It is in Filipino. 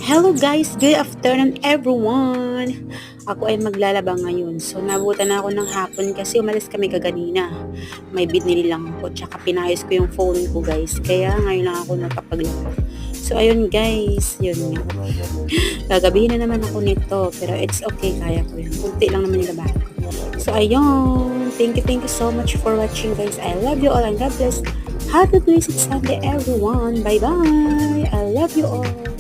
Hello guys, good afternoon everyone! Ako ay maglalaba ngayon. So nabutan na ako ng hapon kasi umalis kami kaganina. May binili lang ako tsaka pinayos ko yung phone ko guys. Kaya ngayon lang ako nakapaglaba. So ayun guys, yun nga. Gagabihin na naman ako nito pero it's okay, kaya ko yun. Kunti lang naman yung labahan ko. So ayun, thank you so much for watching guys. I love you all and God bless. Happy blessed Sunday everyone. Bye bye. I love you all.